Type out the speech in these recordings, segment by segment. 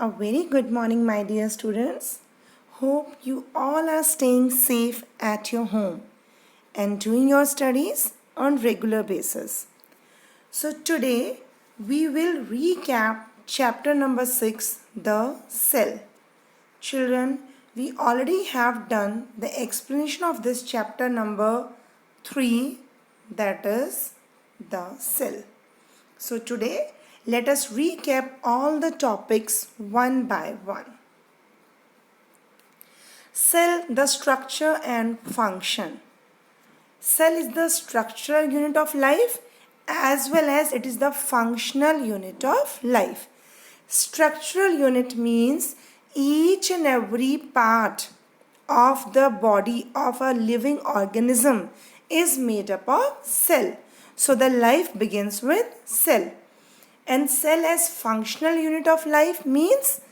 A very good morning, my dear students. Hope you all are staying safe at your home and doing your studies on regular basis. So today we will recap chapter number 6, the cell. Children, we already have done the explanation of this chapter number 3, that is the cell. So today let us recap all the topics one by one. Cell, the structure and function. Cell is the structural unit of life as well as it is the functional unit of life. Structural unit means each and every part of the body of a living organism is made up of cell. So the life begins with cell. And cell as functional unit of life means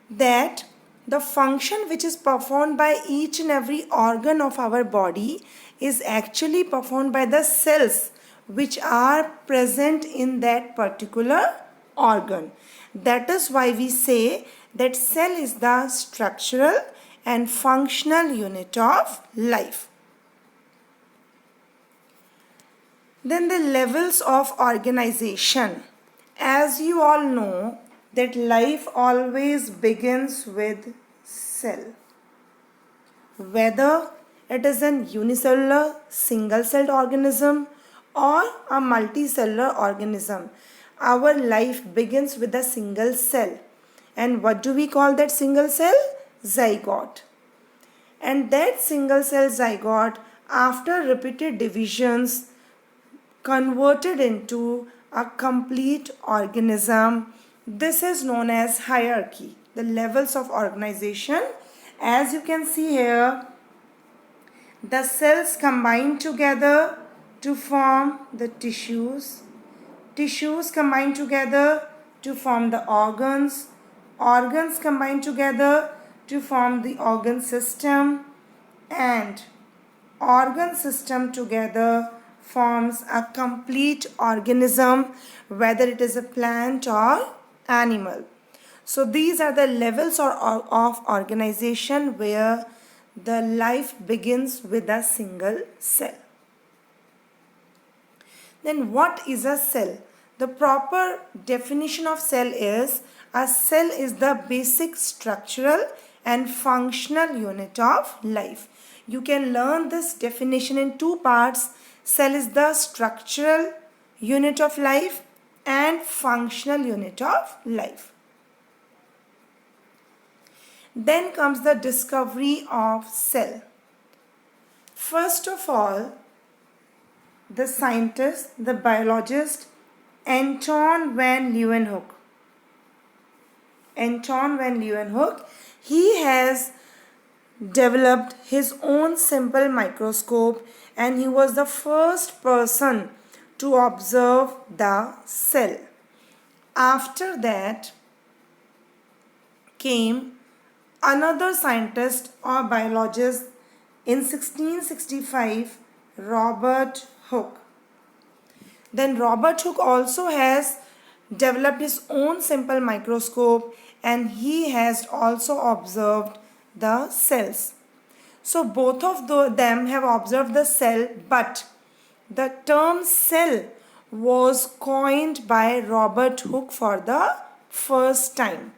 that the function which is performed by each and every organ of our body is actually performed by the cells which are present in that particular organ. That is why we say that cell is the structural and functional unit of life. Then the levels of organization. As you all know that life always begins with cell. Whether it is an unicellular single-celled organism or a multicellular organism, our life begins with a single cell. And what do we call that single cell? Zygote. And that single cell zygote, after repeated divisions, converted into a complete organism. This is known as hierarchy, the levels of organization. As you can see here, the cells combine together to form the tissues. Tissues combine together to form the organs. Organs combine together to form the organ system. And organ system together forms a complete organism, whether it is a plant or animal. So these are the levels of organization where the life begins with a single cell. Then what is a cell? The proper definition of cell is, a cell is the basic structural and functional unit of life. You can learn this definition in two parts. Cell is the structural unit of life and functional unit of life. Then comes the discovery of cell. First of all, the scientist, the biologist, Anton van Leeuwenhoek. Anton van Leeuwenhoek, he has developed his own simple microscope and he was the first person to observe the cell. After that came another scientist or biologist in 1665, Robert Hooke. Then Robert Hooke also has developed his own simple microscope and he has also observed the cells. So both of them have observed the cell, but the term cell was coined by Robert Hooke for the first time.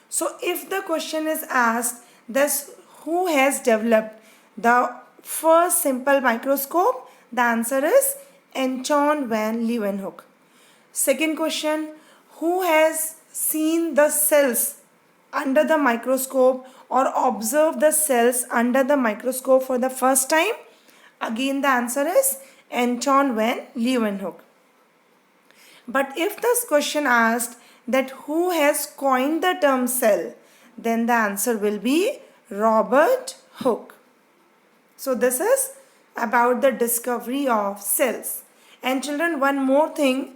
So if the question is asked, thus who has developed the first simple microscope, the answer is Anton van Leeuwenhoek. Second question, who has seen the cells under the microscope or observed the cells under the microscope for the first time? Again the answer is Anton van Leeuwenhoek. But if this question asked that who has coined the term cell, then the answer will be Robert Hooke. So this is about the discovery of cells. And children, one more thing,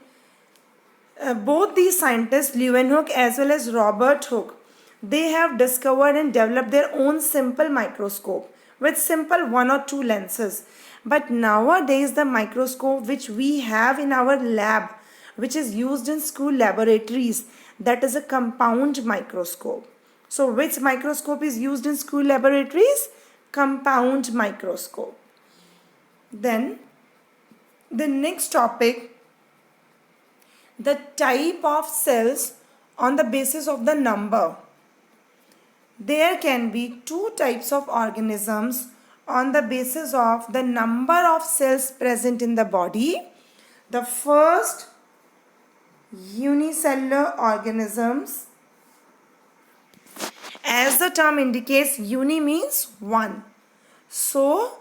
both these scientists, Leeuwenhoek as well as Robert Hooke, they have discovered and developed their own simple microscope with simple 1 or 2 lenses. But nowadays the microscope which we have in our lab, which is used in school laboratories, that is a compound microscope. So which microscope is used in school laboratories? Compound microscope. Then the next topic, the type of cells on the basis of the number. There can be two types of organisms on the basis of the number of cells present in the body. The first, unicellular organisms. As the term indicates, uni means one. So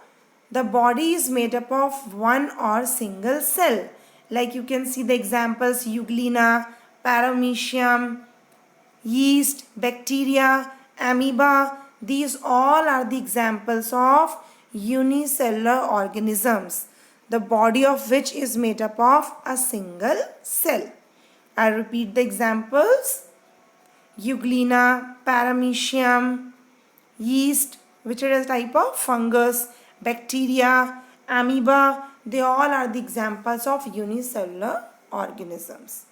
the body is made up of one or single cell. Like you can see the examples, euglena, paramecium, yeast, bacteria, amoeba. These all are the examples of unicellular organisms, the body of which is made up of a single cell. I repeat the examples: euglena, paramecium, yeast, which is a type of fungus, bacteria, amoeba. They all are the examples of unicellular organisms.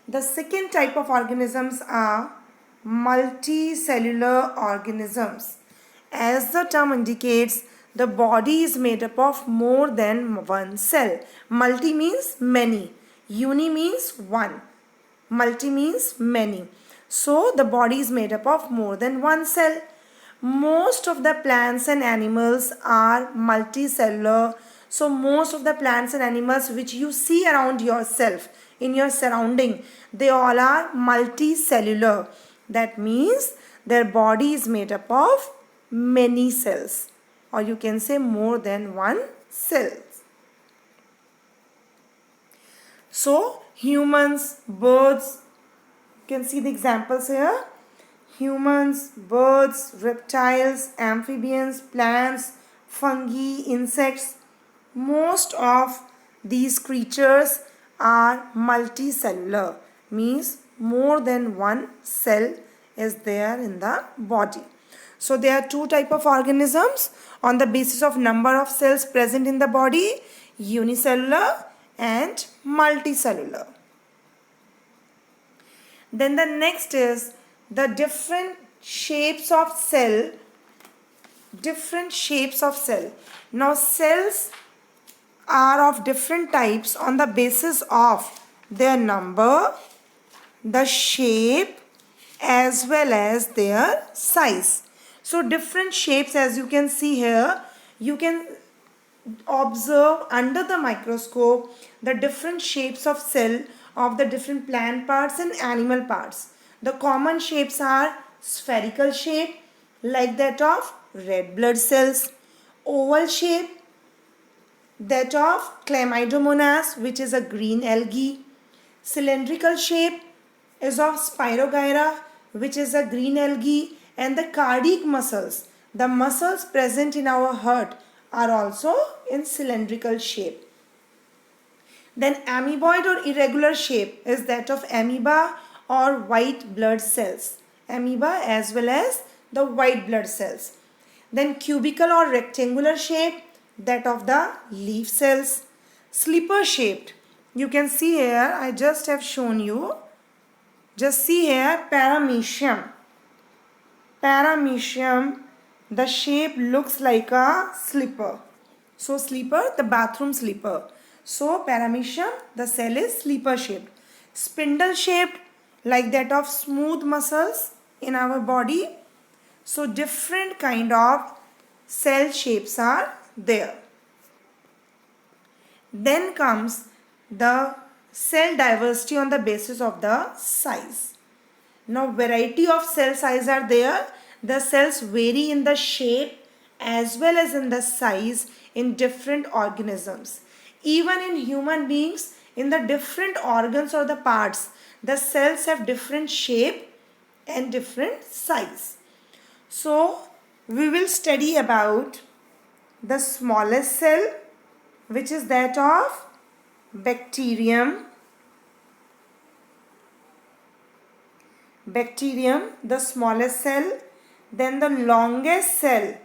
The second type of organisms are multicellular organisms. As the term indicates, the body is made up of more than one cell. Multi means many. Uni means one. Multi means many. So the body is made up of more than one cell. Most of the plants and animals are multicellular. So most of the plants and animals which you see around yourself, in your surrounding, they all are multicellular. That means their body is made up of many cells, or you can say more than one cell. So humans, birds, you can see the examples here. Humans, birds, reptiles, amphibians, plants, fungi, insects, most of these creatures are multicellular, means more than one cell is there in the body. So there are two types of organisms on the basis of number of cells present in the body: unicellular and multicellular. Then the next is the different shapes of cell. Different shapes of cell. Now cells are of different types on the basis of their number, the shape, as well as their size. So different shapes, as you can see here, you can observe under the microscope the different shapes of cell of the different plant parts and animal parts. The common shapes are spherical shape, like that of red blood cells; oval shape, that of chlamydomonas, which is a green algae; cylindrical shape is of spirogyra, which is a green algae; and the cardiac muscles, the muscles present in our heart, are also in cylindrical shape. Then amoeboid or irregular shape is that of amoeba or white blood cells. Amoeba as well as the white blood cells. Then cubical or rectangular shape, that of the leaf cells. Slipper shaped, you can see here, I just have shown you. Just see here, paramecium. Paramecium, the shape looks like a slipper. So slipper, the bathroom slipper. So paramecium, the cell is slipper shaped. Spindle shaped, like that of smooth muscles in our body. So different kind of cell shapes are there. Then comes the cell diversity on the basis of the size. Now variety of cell size are there. The cells vary in the shape as well as in the size in different organisms. Even in human beings, in the different organs or the parts, the cells have different shape and different size. So we will study about the smallest cell, which is that of bacterium. Bacterium, the smallest cell. Then the longest cell,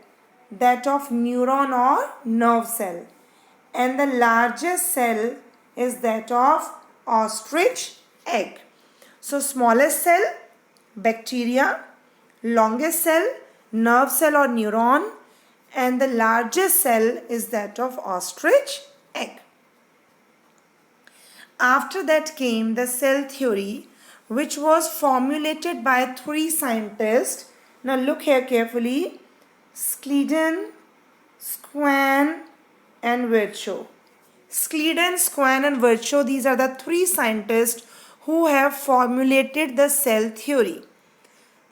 that of neuron or nerve cell. And the largest cell is that of ostrich egg. So smallest cell, bacteria, longest cell, nerve cell or neuron, and the largest cell is that of ostrich egg. After that came the cell theory, which was formulated by three scientists. Now look here carefully. Schleiden, Schwann and Virchow. Schleiden, Schwann and Virchow, these are the three scientists who have formulated the cell theory.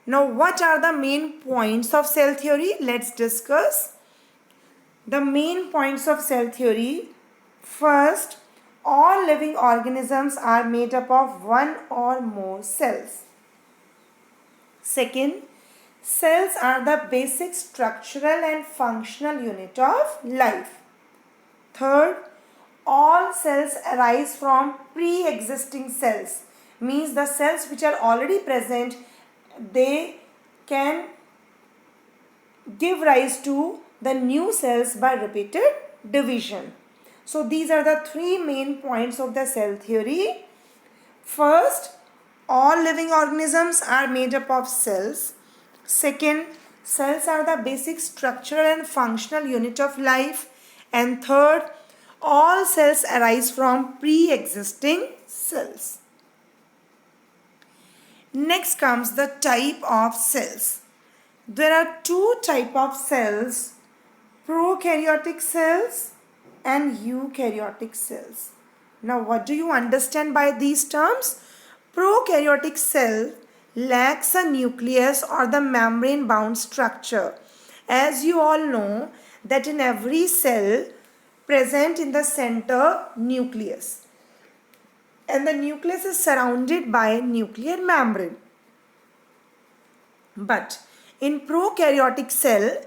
Now what are the main points of cell theory? Let's discuss. The main points of cell theory. First, all living organisms are made up of one or more cells. Second, cells are the basic structural and functional unit of life. Third, all cells arise from pre-existing cells. Means the cells which are already present, they can give rise to the new cells by repeated division. So these are the three main points of the cell theory. First, all living organisms are made up of cells. Second, cells are the basic structural and functional unit of life. And third, all cells arise from pre-existing cells. Next comes the type of cells. There are two types of cells, prokaryotic cells and eukaryotic cells. Now what do you understand by these terms? Prokaryotic cell lacks a nucleus or the membrane bound structure. As you all know that in every cell present in the center nucleus, and the nucleus is surrounded by nuclear membrane. But in prokaryotic cell,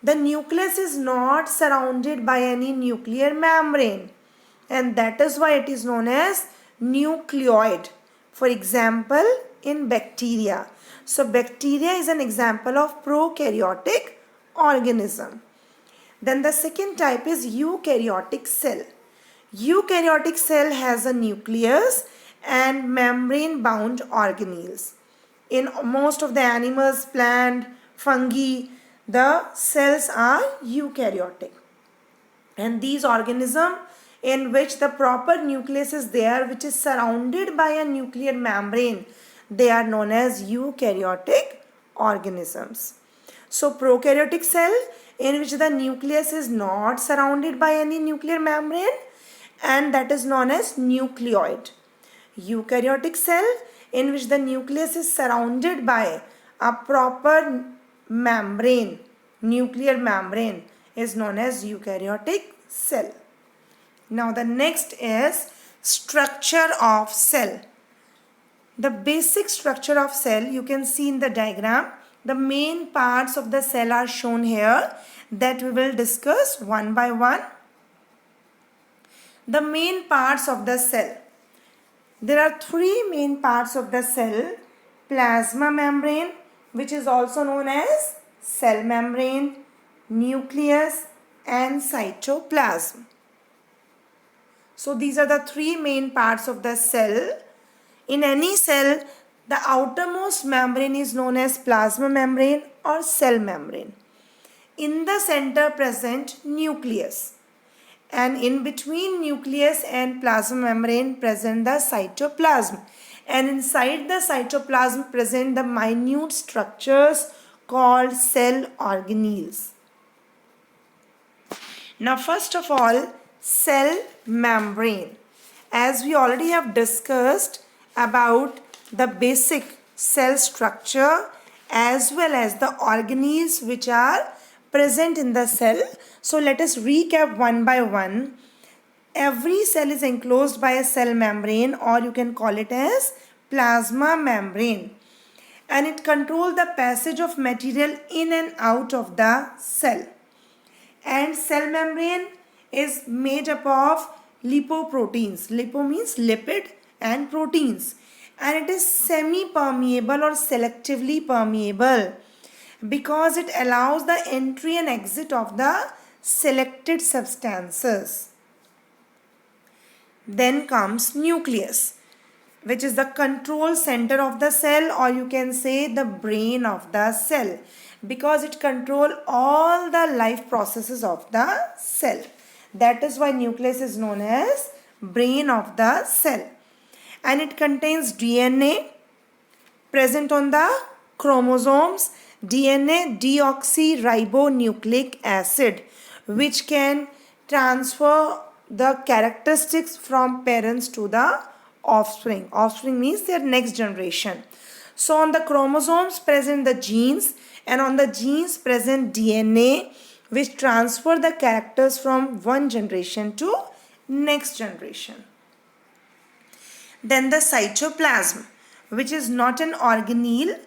the nucleus is not surrounded by any nuclear membrane, and that is why it is known as nucleoid. For example, in bacteria. So bacteria is an example of prokaryotic organism. Then the second type is eukaryotic cell. Eukaryotic cell has a nucleus and membrane bound organelles. In most of the animals, plant, fungi, the cells are eukaryotic. And these organisms in which the proper nucleus is there, which is surrounded by a nuclear membrane, they are known as eukaryotic organisms. So prokaryotic cell in which the nucleus is not surrounded by any nuclear membrane, and that is known as nucleoid. Eukaryotic cell in which the nucleus is surrounded by a proper membrane, nuclear membrane, is known as eukaryotic cell. Now the next is structure of cell. The basic structure of cell you can see in the diagram. The main parts of the cell are shown here that we will discuss one by one. The main parts of the cell. There are three main parts of the cell. Plasma membrane, which is also known as cell membrane, nucleus and cytoplasm. So these are the three main parts of the cell. In any cell, the outermost membrane is known as plasma membrane or cell membrane. In the center present nucleus, and in between nucleus and plasma membrane present the cytoplasm, and inside the cytoplasm present the minute structures called cell organelles. Now first of all, cell membrane. As we already have discussed about the basic cell structure as well as the organelles which are present in the cell. So let us recap one by one. Every cell is enclosed by a cell membrane, or you can call it as plasma membrane, and it controls the passage of material in and out of the cell. And cell membrane is made up of lipoproteins. Lipo means lipid and proteins, and it is semi-permeable or selectively permeable because it allows the entry and exit of the selected substances. Then comes nucleus. which is the control center of the cell, or you can say the brain of the cell, because it controls all the life processes of the cell. That is why nucleus is known as brain of the cell. And it contains DNA present on the chromosomes, DNA deoxyribonucleic acid, which can transfer the characteristics from parents to the offspring. Offspring means their next generation. So on the chromosomes present the genes, and on the genes present DNA, which transfer the characters from one generation to next generation. Then the cytoplasm, which is not an organelle,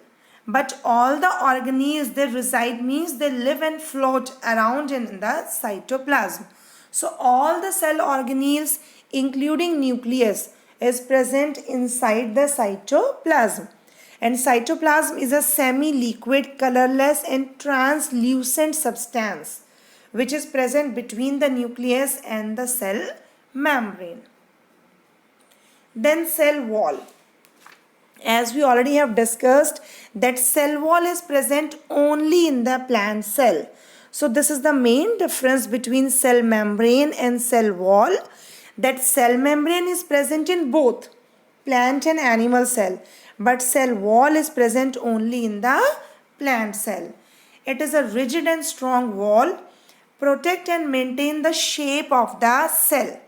but all the organelles they reside means they live and float around in the cytoplasm. So all the cell organelles including nucleus is present inside the cytoplasm. And cytoplasm is a semi-liquid, colorless and translucent substance which is present between the nucleus and the cell membrane. Then cell wall. As we already have discussed that cell wall is present only in the plant cell. So this is the main difference between cell membrane and cell wall, that cell membrane is present in both plant and animal cell, but cell wall is present only in the plant cell. It is a rigid and strong wall, protect and maintain the shape of the cell,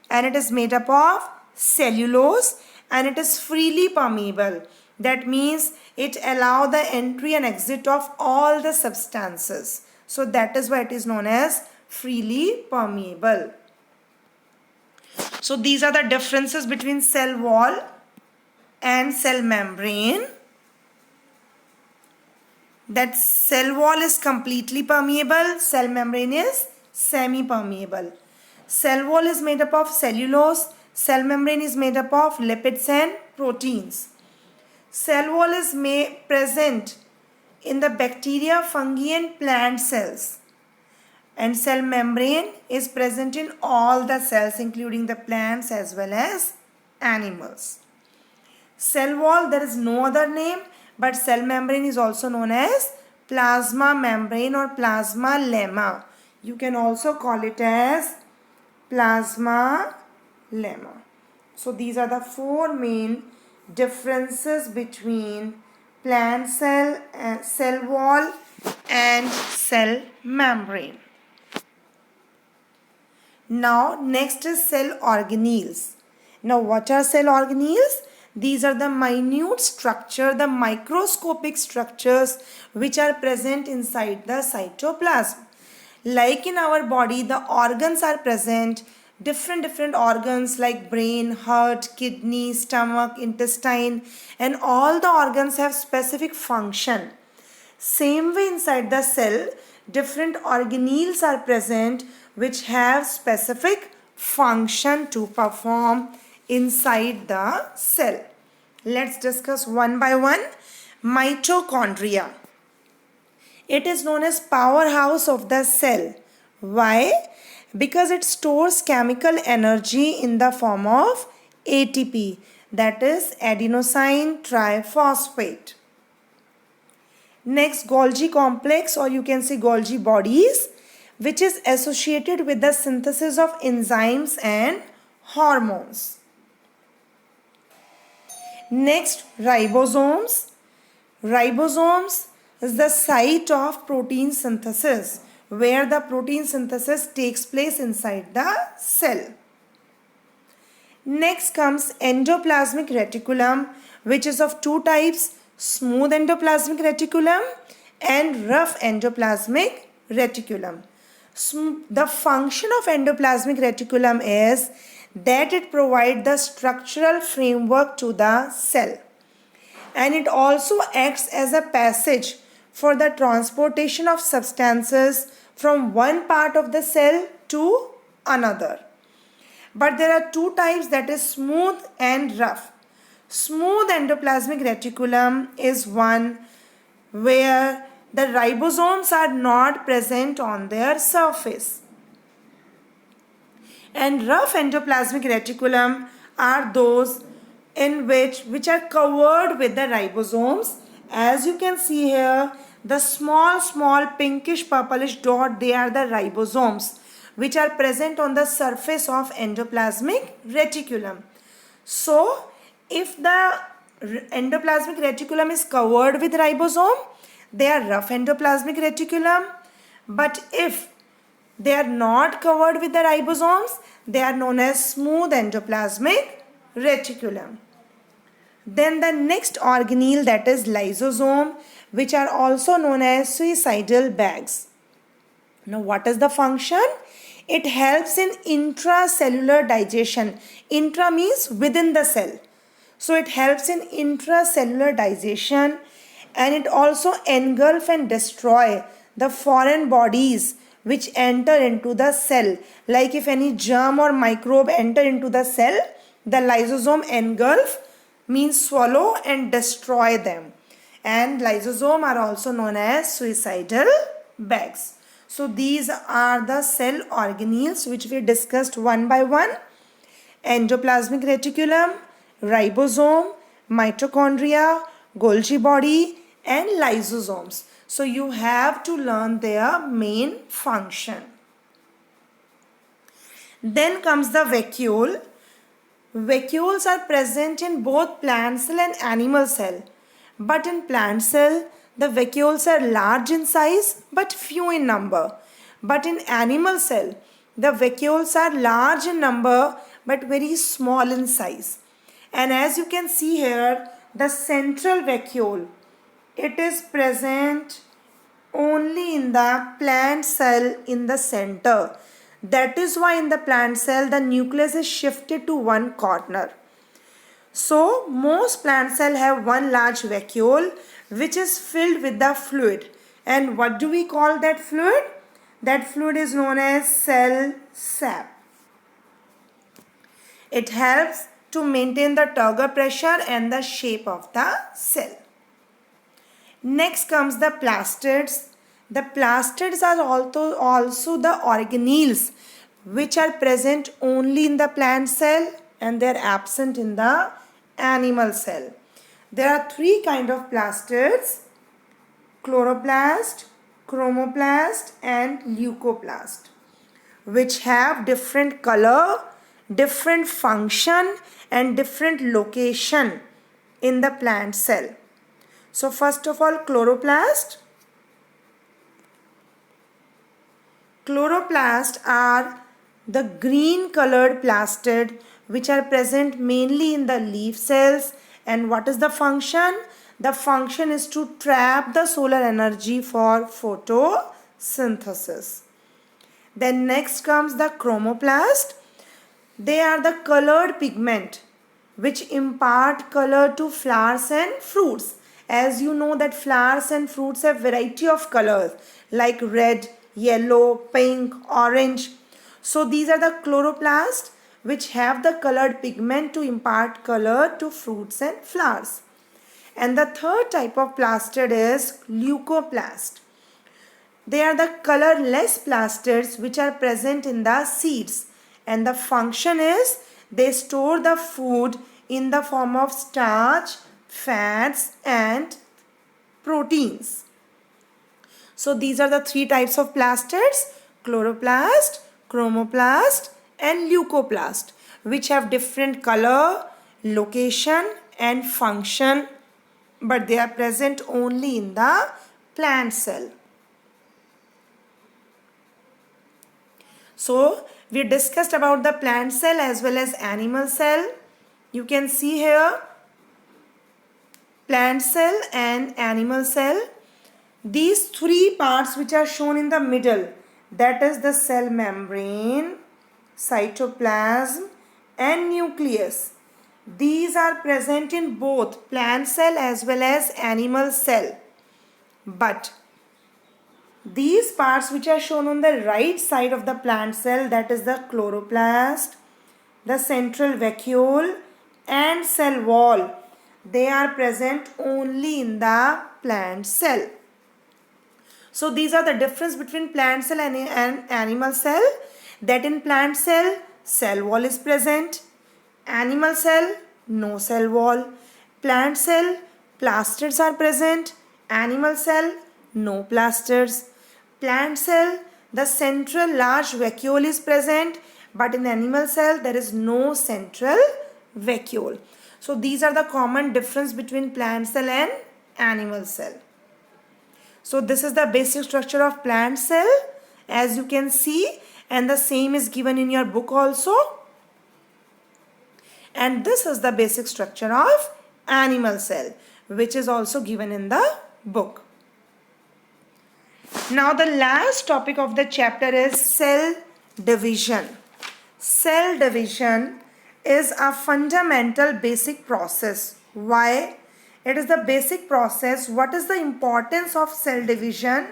and it is made up of cellulose, and it is freely permeable. That means it allows the entry and exit of all the substances. So that is why it is known as freely permeable. So these are the differences between cell wall and cell membrane. That cell wall is completely permeable, cell membrane is semi-permeable. Cell wall is made up of cellulose, cell membrane is made up of lipids and proteins. Cell wall is present in the bacteria, fungi and plant cells. And cell membrane is present in all the cells including the plants as well as animals. Cell wall, there is no other name, but cell membrane is also known as plasma membrane or plasma lemma. You can also call it as plasma lemma. So these are the four main differences between plant cell, cell wall and cell membrane. Now next is cell organelles. Now what are cell organelles? These are the minute structure, the microscopic structures which are present inside the cytoplasm. Like in our body, the organs are present, different organs like brain, heart, kidney, stomach, intestine, and all the organs have specific function. Same way inside the cell, different organelles are present which have specific function to perform inside the cell. Let's discuss one by one. Mitochondria. It is known as powerhouse of the cell. Why? Because it stores chemical energy in the form of ATP, that is adenosine triphosphate. Next, Golgi complex, or you can say Golgi bodies, which is associated with the synthesis of enzymes and hormones. Next, ribosomes. Ribosomes is the site of protein synthesis, where the protein synthesis takes place inside the cell. Next comes endoplasmic reticulum, which is of two types, smooth endoplasmic reticulum and rough endoplasmic reticulum. The function of endoplasmic reticulum is that it provides the structural framework to the cell, and it also acts as a passage for the transportation of substances from one part of the cell to another. But there are two types, that is smooth and rough. Smooth endoplasmic reticulum is one where the ribosomes are not present on their surface. And rough endoplasmic reticulum are those which are covered with the ribosomes. As you can see here, the small pinkish purplish dot, they are the ribosomes which are present on the surface of endoplasmic reticulum. So if the endoplasmic reticulum is covered with ribosome, they are rough endoplasmic reticulum. But if they are not covered with the ribosomes, they are known as smooth endoplasmic reticulum. Then the next organelle, that is lysosome, which are also known as suicidal bags. Now what is the function? It helps in intracellular digestion. Intra means within the cell. So it helps in intracellular digestion, and it also engulf and destroy the foreign bodies which enter into the cell. Like if any germ or microbe enter into the cell, the lysosome engulf means swallow and destroy them. And lysosome are also known as suicidal bags. So these are the cell organelles which we discussed one by one. Endoplasmic reticulum, ribosome, mitochondria, Golgi body, and lysosomes. So you have to learn their main function. Then comes the vacuole. Vacuoles are present in both plant cell and animal cell. But in plant cell, the vacuoles are large in size but few in number. But in animal cell, the vacuoles are large in number but very small in size. And as you can see here, the central vacuole, it is present only in the plant cell in the center. That is why in the plant cell, the nucleus is shifted to one corner. So most plant cells have one large vacuole which is filled with the fluid. And what do we call that fluid? That fluid is known as cell sap. It helps to maintain the turgor pressure and the shape of the cell. Next comes the plastids. The plastids are also the organelles which are present only in the plant cell and they are absent in the animal cell. There are three kinds of plastids: chloroplast, chromoplast, and leucoplast, which have different color, different function, and different location in the plant cell. So first of all, chloroplast. Chloroplasts are the green colored plastid which are present mainly in the leaf cells. And what is the function? The function is to trap the solar energy for photosynthesis. Then next comes the chromoplast. They are the colored pigment which impart color to flowers and fruits. As you know that flowers and fruits have variety of colors like red, yellow, pink, orange. So these are the chloroplasts which have the colored pigment to impart color to fruits and flowers. And the third type of plastid is leucoplast. They are the colorless plastids which are present in the seeds. And the function is they store the food in the form of starch, fats, and proteins. So these are the three types of plastids: chloroplast, chromoplast, and leucoplast, which have different color, location, and function, but they are present only in the plant cell. So we discussed about the plant cell as well as animal cell. You can see here plant cell and animal cell. These three parts which are shown in the middle, that is the cell membrane, cytoplasm, and nucleus. These are present in both plant cell as well as animal cell. But these parts which are shown on the right side of the plant cell, that is the chloroplast, the central vacuole, and cell wall, they are present only in the plant cell. So these are the difference between plant cell and animal cell. That in plant cell, cell wall is present. Animal cell, no cell wall. Plant cell, plastids are present. Animal cell, no plastids. Plant cell, the central large vacuole is present, but in animal cell there is no central vacuole. So these are the common difference between plant cell and animal cell. So this is the basic structure of plant cell, as you can see, and the same is given in your book also. And this is the basic structure of animal cell, which is also given in the book. Now the last topic of the chapter is cell division. Cell division is a fundamental basic process. Why? It is the basic process. What is the importance of cell division?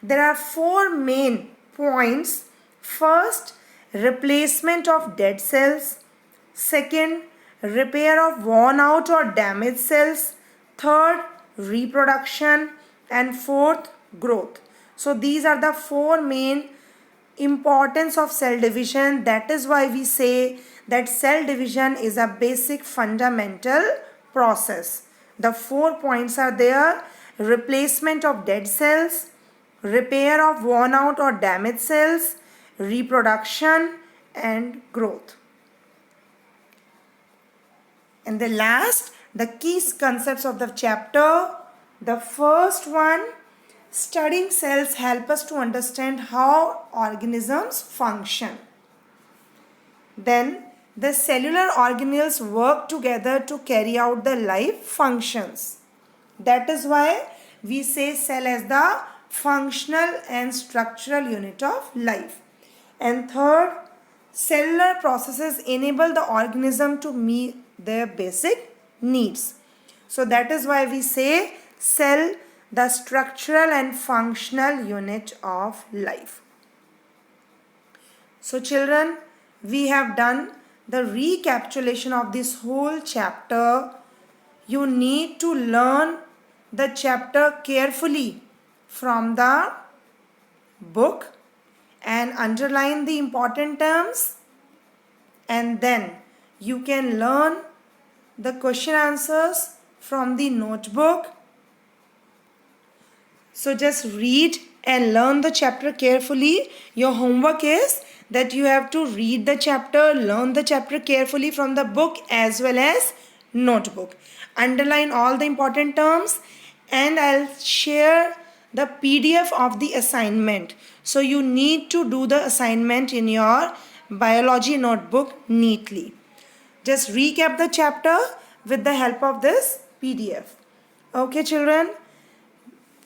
There are four main points. First, replacement of dead cells. Second, repair of worn out or damaged cells. Third, reproduction. And fourth, growth. So these are the four main importance of cell division. That is why we say that cell division is a basic fundamental process. The 4 points are there: replacement of dead cells, repair of worn out or damaged cells, reproduction, and growth. And the last, the key concepts of the chapter. The first one, studying cells help us to understand how organisms function. Then the cellular organelles work together to carry out the life functions. That is why we say cell as the functional and structural unit of life. And third, cellular processes enable the organism to meet their basic needs. So that is why we say cell, the structural and functional unit of life. So children, we have done the recapitulation of this whole chapter. You need to learn the chapter carefully from the book and underline the important terms, and then you can learn the question answers from the notebook. So just read and learn the chapter carefully. Your homework is that you have to read the chapter, learn the chapter carefully from the book as well as notebook. Underline all the important terms, and I'll share the PDF of the assignment. So you need to do the assignment in your biology notebook neatly. Just recap the chapter with the help of this PDF. Okay children,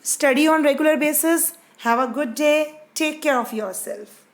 study on regular basis. Have a good day. Take care of yourself.